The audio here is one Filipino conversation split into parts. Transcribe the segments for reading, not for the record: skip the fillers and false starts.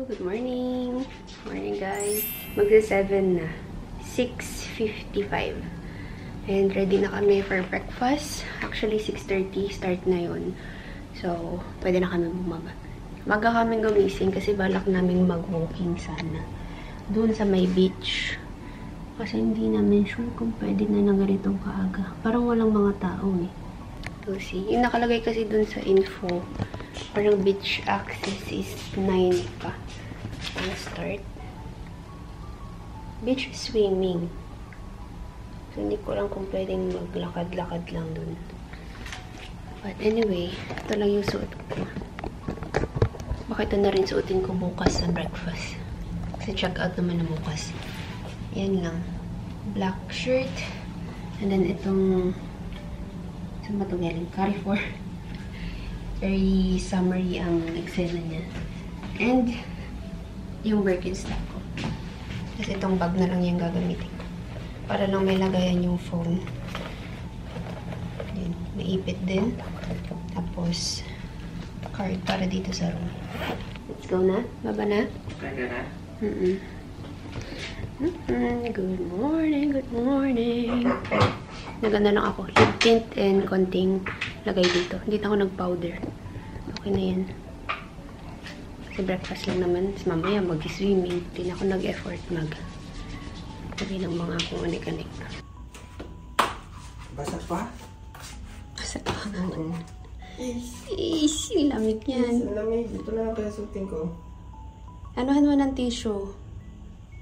Good morning! Morning guys! Magsa-7 na. 6:55. And ready na kami for breakfast. Actually, 6:30 start na yun. So, pwede na kami bumaba. Maga kaming gumising kasi balak namin mag-walking sana. Doon sa may beach. Kasi hindi namin sure kung pwede na ng ganitong kaaga. Parang walang mga tao eh. We'll see. Yung nakalagay kasi doon sa info, parang beach access is 9 pa. Ang start. Beach swimming. So, hindi ko lang kung pwedeng maglakad-lakad lang dun. But anyway, ito lang yung suot ko. Baka ito na rin suotin ko bukas sa breakfast. Kasi check out naman na bukas. Yan lang. Black shirt. And then itong saan ba ito galing? Carrefour. Very summery ang eksena niya. And yung working stuff ko. Kasi itong bag na lang yung gagamitin ko. Para lang may lagayan yung phone. Yan. Naipit din. Tapos, card para dito sa room. Let's go na? Baba na? Kaya na? Good morning, good morning. Naganda lang ako. Lip tint and konting lagay dito. Hindi na ako nag-powder. Okay na yan. Kasi breakfast lang naman. Tapos mamaya mag-swimming. Hindi na ako nag-effort lagay ng mga akong anik-anik. Basa pa? Basa pa. Ish, lamig yan. Lamig. Ito na lang kaya suotin ko. Anuhan mo ng tissue.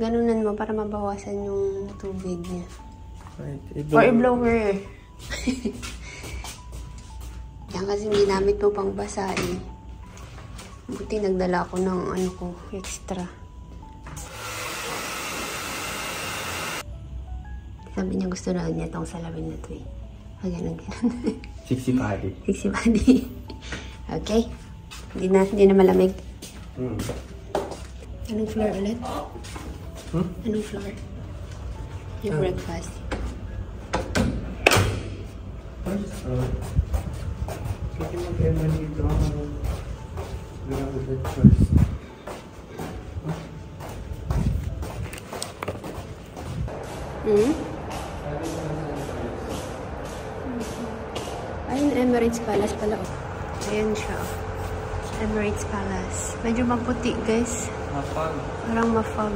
Ganunan mo para mabawasan yung tubig niya. Or i-blower. Yan kasi ginamit mo pang basa eh. Buti nagdala ako ng ano ko, extra. Sabi niya gusto na niya itong salamin na ito eh. Ganun. Sexy body. Sexy body. Okay. Hindi na malamig. Anong floor ulit? Anong floor? Yung breakfast. Kasi mag-ema dito ang grounded first. Ayun, Emirates Palace pala. Ayan siya. Emirates Palace. Medyo maputi, guys. Mapag. Parang ma-fog.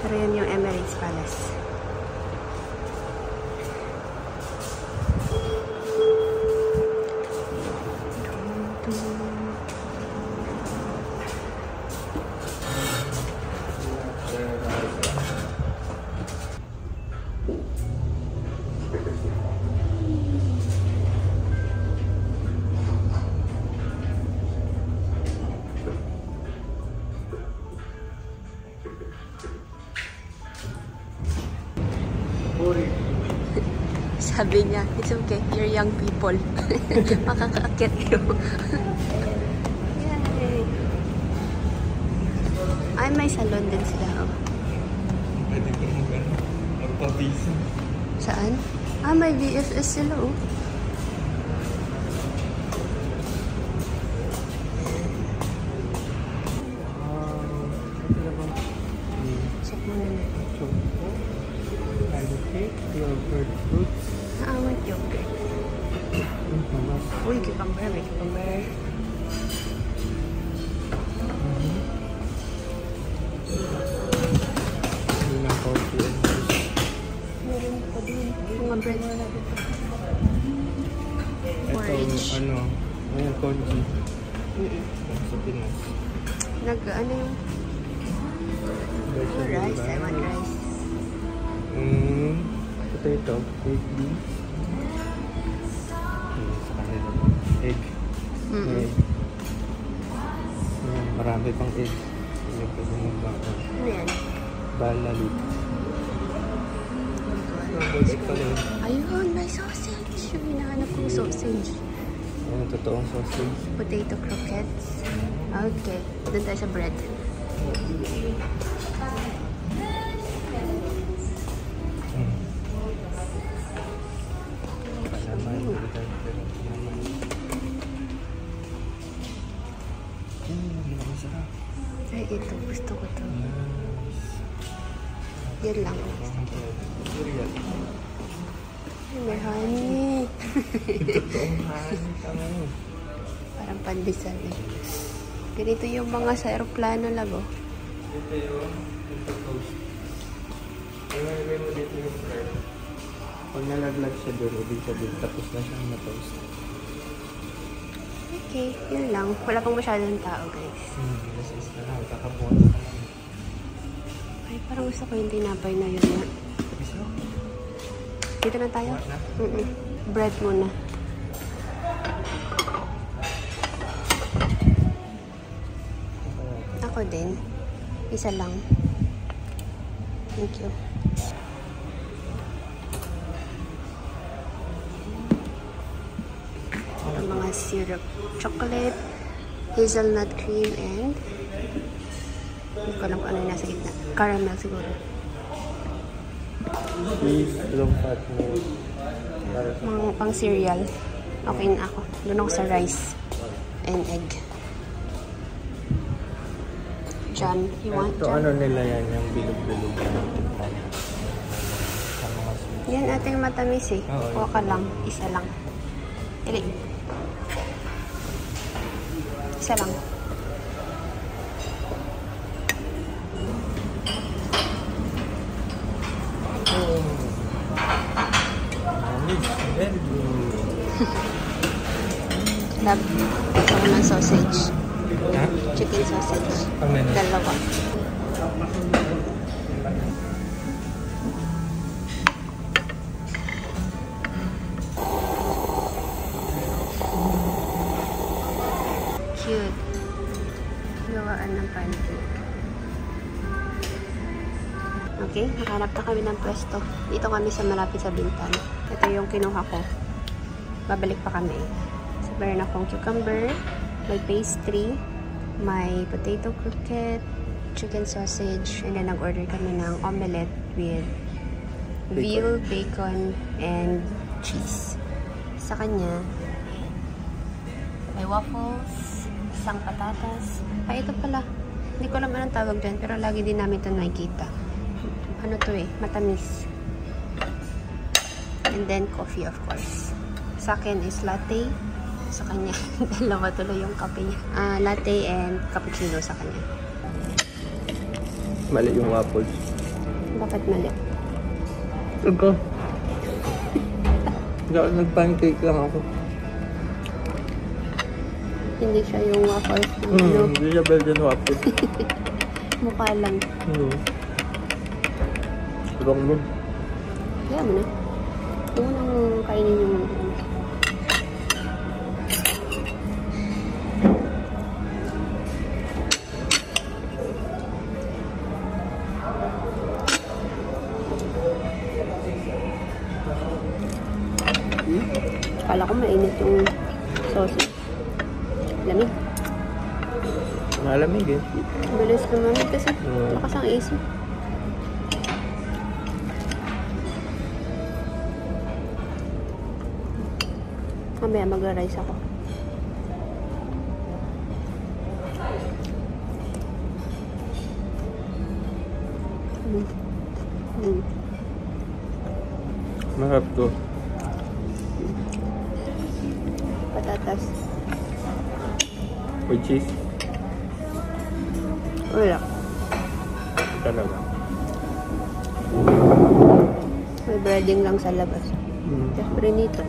Pero yan yung Emirates Palace. Sabi niya, it's okay, you're young people. Makakaakyat kayo. Yay! Ay, may salon din sila. Oh. Pwede ko magpabisa. Saan? Ah, may VFS sila, oh. Check mo na natin. Yogurt fruits. I want yogurt. Uy, cucumber. May cucumber. Meron pa din. Mga bread. Porridge. Ito, ayan, congee. Sa Pinas. Ano yung... rice. I want rice. Potato, baked beans. Sa kanila. Egg. Egg. Marami pang egg. Yung pwede mong baka. Ano yan? Balalit. Ayun, may sausage. Yung hinahanap kong sausage. Ayan, totoong sausage. Potato croquettes. Okay. Doon tayo sa bread. Ay, ito. Gusto ko to. Yan lang. Cereal. Ay, may honey. Totoong honey tama mo. Parang pandesal eh. Ganito yung mga sa aeroplano lang, oh. Dito yung toast. Ilagay mo dito yung bread. Pag nalaglag siya doon, ibig sabihin tapos na siyang na-toast. Okay, yun lang. Wala pang masyadong tao, guys. This is na lang. Kakabuhan. Ay, parang gusto ko yung tinapay na yun. Na. Gusto? Dito na tayo? Buhat na? Bread muna. Ako din. Isa lang. Thank you. Ito mga syrup. Chocolate, hazelnut cream, and hindi ko alam kung ano yung nasa gitna. Caramel siguro. Cheese, long fat milk. Para sa Mga pang cereal. Okay na ako. Doon ako sa rice and egg. Jam. You want ito, jam? ano nila yan, yung bilog-bilog na tikman. Sa mga sweet. Yan ating matamis eh. Oo, Kuha ka lang. Isa lang. Dili. Isa lang. Very good. Love. Ako ng sausage. Ha? Chicken sausage. Amen. Dalawa. Cute. Gawaan ng pancake. Okay, nakahanap na kami ng pwesto. Dito kami sa malapit sa bintana. Ito yung kinuha ko. Babalik pa kami. So, meron akong cucumber, may pastry, may potato croquette, chicken sausage, and then nag-order kami ng omelette with veal, bacon, and cheese. Sa kanya, may waffles, isang patatas. Ay, ito pala. Hindi ko alam anong tawag dyan, pero lagi din namin ito nakikita. Ano to eh? Matamis. And then, coffee of course. Sa akin is latte. Sa kanya, dalawa tuloy yung kape niya. Latte and cappuccino sa kanya. Mali yung waffles. Bakit mali? Ito. Nag-pancake lang ako. Hindi siya yung waffles. Ano? Hindi siya Belgian waffles. Mukha lang. Wrong nun. Kaya mo na. Huwag mo nang kainin yung Kala ko mainit yung sausage. Lamig. Malamig eh. Bilis lumamig kasi. Lakas ang AC. Mamaya mag-rice ako. Masarap to. Patatas. With cheese. Wala. Talaga. May breading lang sa labas. Tapos prinito.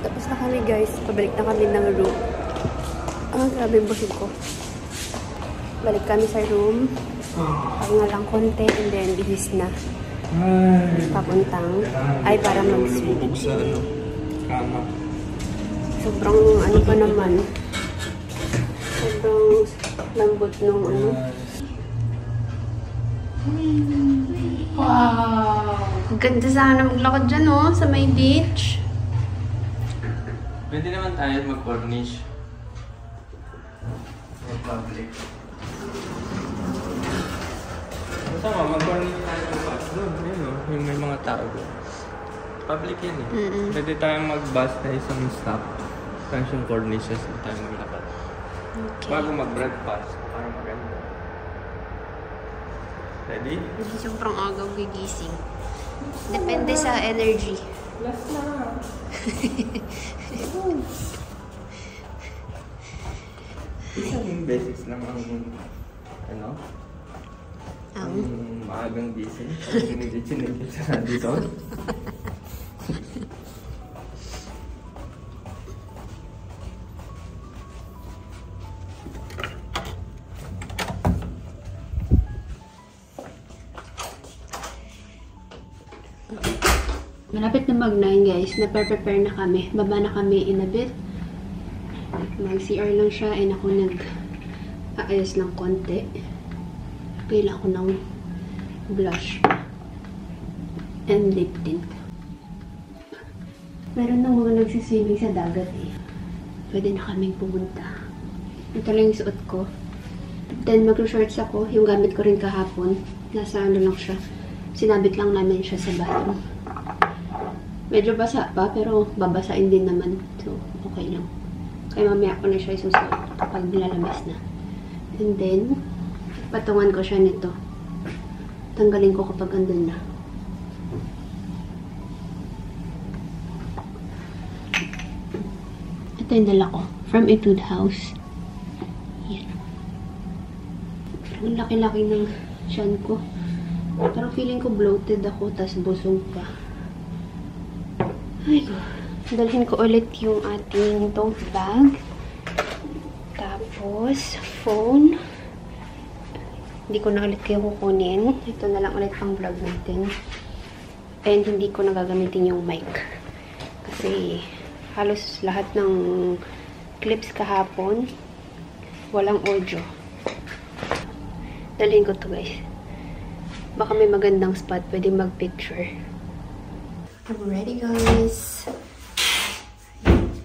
Tapos na kami guys. Pabalik na kami ng room. Grabe yung busog ko. Balik kami sa room. Pahinga lang konti and then bihis na. Papuntang ay para mag-sleep. Sa ano? Kama. Sobrang ano pa naman. Sobrang lambot nung ano. Wow! Ang ganda sana maglakad dyan, oh, sa may beach. Pwede naman tayo mag-cornish. Mag-public. Masama, mag-cornish tayo doon. Yun o, yung may mga tao doon. Public yan eh. Pwede tayong mag-bus na isang stop. Tapos yung cornishes na tayo maglakad. Okay. Bago mag-breakfast, para maganda. Ready? Hindi sobrang agaw gigising. Depende sa energy. Last na. Isang beses lang ang ano? Ang maagang gising. Hindi chinigil sa dito. Malapit na mag-9 guys. Naprepare na kami. Baba na kami in a bit. Mag-CR lang siya and ako nag-aayos ng konti. Pila ko ng blush and lip tint. Meron ng mga nagsiswimming sa dagat eh. Pwede na kaming pumunta. Ito lang yung suot ko. Then mag-shorts ako. Yung gamit ko rin kahapon. Nasa ano lang siya. Sinabit lang namin siya sa bathroom. Medyo basa pa, pero babasain din naman. So, okay lang. Kaya mamaya ko na siya isusuot kapag lalabas na. And then, patungan ko siya nito. Tanggalin ko kapag andun na. Ito yung dala ko. From Etude House. Yan. Ang laki-laki ng tiyan ko. Parang feeling ko bloated ako, tas busog pa. Ay ko. Dalhin ko ulit yung ating tote bag. Tapos, phone. Hindi ko na ulit kayo kukunin. Ito na lang ulit pang vlog natin. And hindi ko na gagamitin yung mic. Kasi, halos lahat ng clips kahapon, walang audio. Dalhin ko to guys. Baka may magandang spot. Pwede mag-picture. I'm ready guys.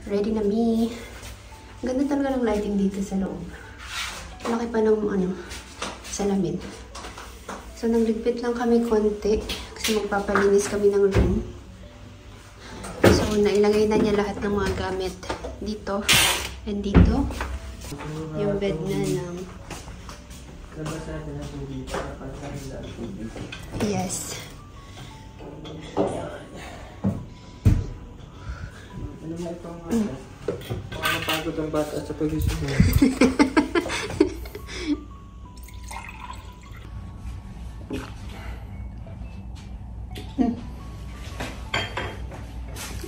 Ready na me. Ganda talaga ng lighting dito sa loob. Laki pa ng ano, salamin. So nagligpit lang kami konti kasi magpapalinis kami ng room. So nailagay na niya lahat ng mga gamit dito and dito. Yung bed na lang. Yes. Ano na itong baka napagod ang bata sa pag-isip mo.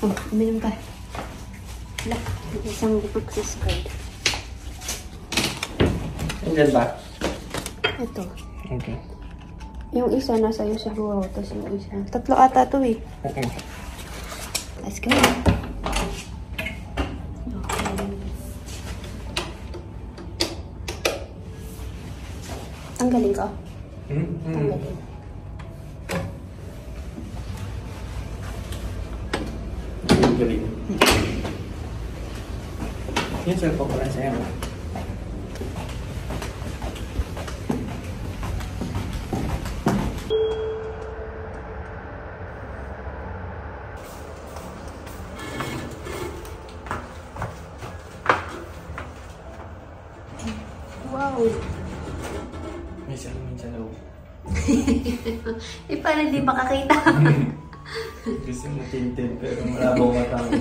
Oh, uminom ka. Wala, isang access card. Andyan ba? Ito. Okay. Yung isa nasa iyo siguro, tapos yung isa. Tatlo ata to eh. Okay. Let's go. Okay. Tanggalin ko. Tanggalin. Galing. Yung cellphone ko lang sa'yo. Wow! May salamin sa loob. Eh, paano di makakita? Gusto mo tinted pero malabaw mata mo.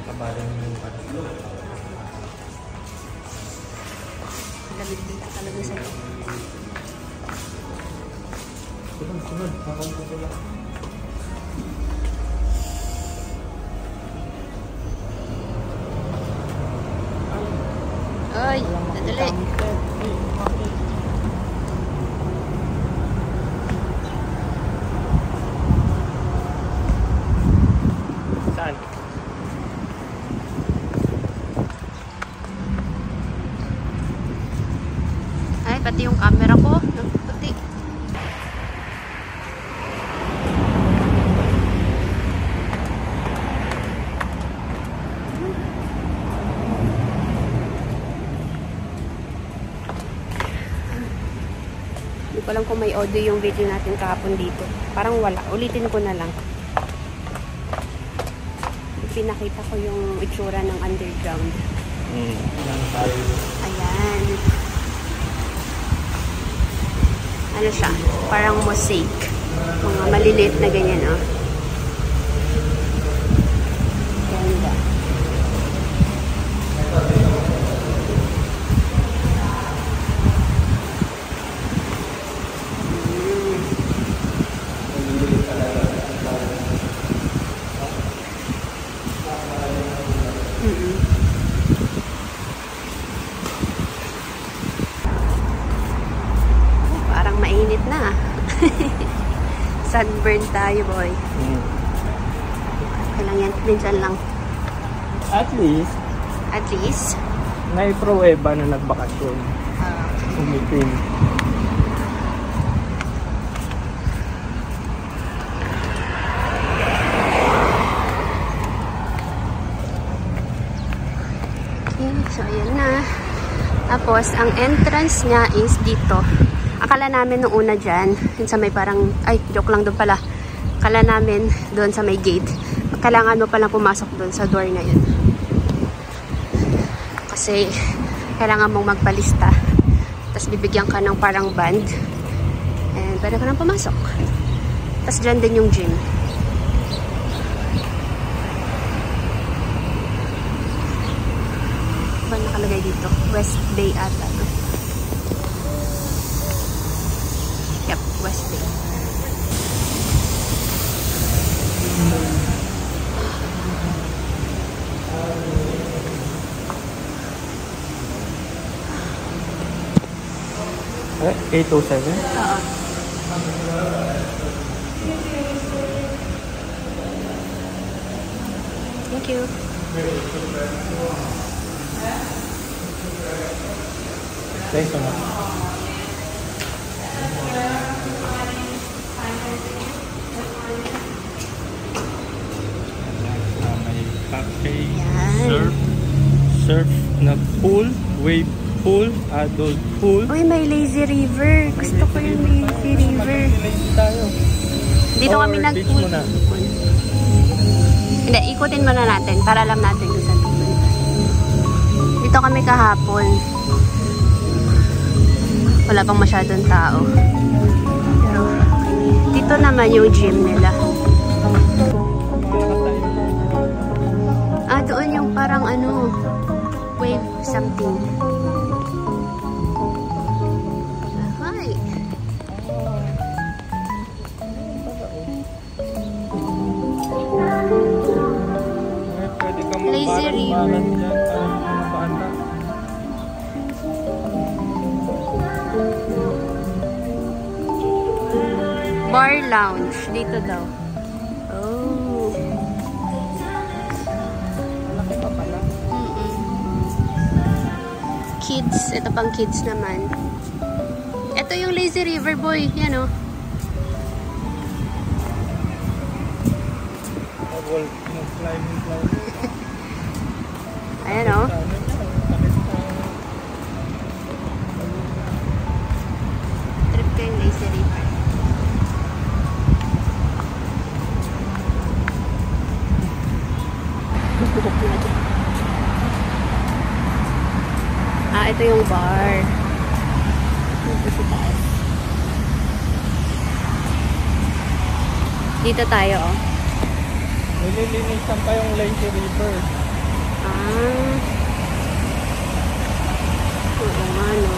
Kabalan mo yung parang. malamig dito talaga sa loob. Sunod. Papunta sila. Ay, nadali. Saan? Ay, pati yung camera ko. Puti. Hindi ko alam kung may audio yung video natin kahapon dito. Parang wala. Ulitin ko na lang. Pinakita ko yung itsura ng underground. Ayan. Ano siya? Parang mosaic. Mga maliliit na ganyan, oh. Ganda. Parang mainit na. Sunburn tayo, boy. Kailang yan. Minsan lang. At least, At least. nai-pruweba na nagbakasyon. Umitin. Okay, so ayan na. Tapos, ang entrance niya is dito. Akala namin nung una dyan, yun sa may parang, ay, joke lang doon pala. Akala namin doon sa may gate. Kailangan mo palang pumasok doon sa door na yun. Kasi, kailangan mong magpalista. Tapos, bibigyan ka ng parang band. And, pwede ka nang pumasok. Tapos, dyan din yung gym. Ba nakalagay dito? West Bay ata, no? Yep, West Bay. Eh, 807? Oo. Thank you. Thanks so much. May cafe, Yan. surf na pool, wave pool, adult pool. Uy, may lazy river. Gusto ko yung lazy river. Tayo. Dito kami Or beach nag-pool. muna. Hindi, ikutin muna natin para alam natin kung saan dito. Dito kami kahapon. Wala pang masyadong tao. Pero, dito naman yung gym nila. Ah, doon yung parang ano, wave something. Hi. Pwede kang Lazy river. magbalan dyan para mga bata. Bar lounge. Dito daw. Oh. Malaki pa pala. Kids. Ito pang kids naman. Ito yung lazy river, boy. Yan, oh. Wall, climbing. Ayan, oh. Trip ko yung lazy river. Ah, ito yung bar. Dito sa taas. Dito tayo, oh. Nililinisan pa yung lazy river. Ah. Oo nga, no?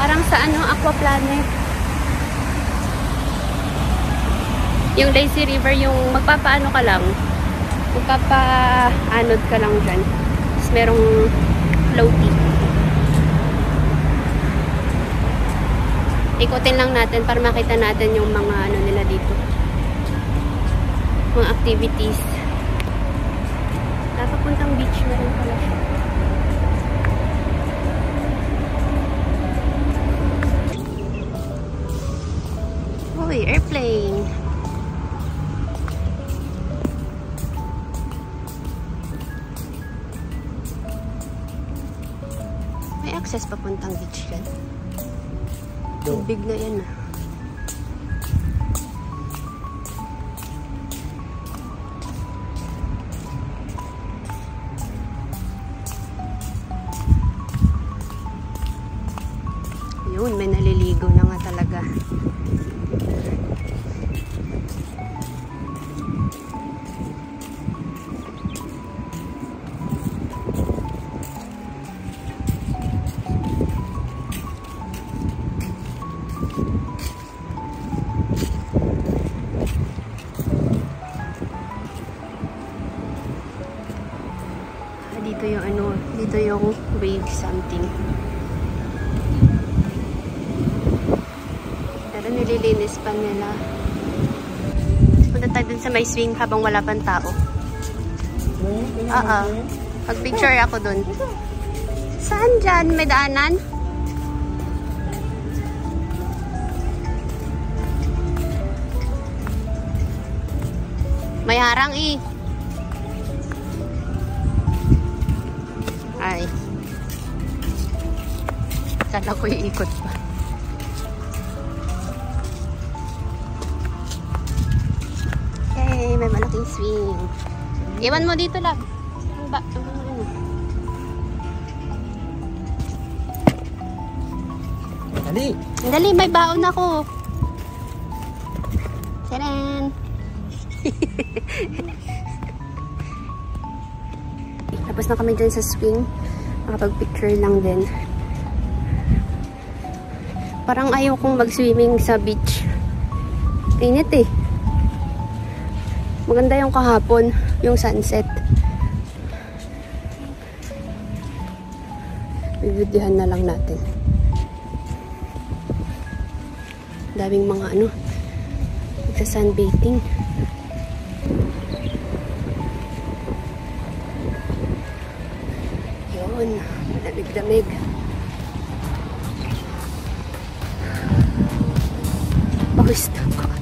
Parang sa ano, Aqua Planet. Yung lazy river, yung magpapaano ka lang. Magpapa-anod ka lang dyan. Tapos merong floaty. Ikutin lang natin para makita natin yung mga ano nila dito. Mga activities. Napapuntang beach na rin pala siya. Uy, airplane. May access papuntang beach yan. Tubig na yan ah. Yun, may naliligo na nga talaga. Dito yung ano, dito yung wave something. Pero nililinis pa nila. Punta tayo dun sa may swing habang wala pang tao. Pag-picture ako dun. Saan dyan? May daanan? May harang eh. Ay. Kala ko iikot pa. Yay! May malaking swing. Iwan mo dito lang. Dali! Dali, may baon ako. Tadaan! Tapos na kami dyan sa swing. Nakapag-picture lang din. Parang ayaw kong mag-swimming sa beach. Init eh. Maganda yung kahapon, yung sunset. Bibidyohan na lang natin. Daming mga ano, nagsa-sunbathing. Yun, malamig-lamig. Pawis na ako.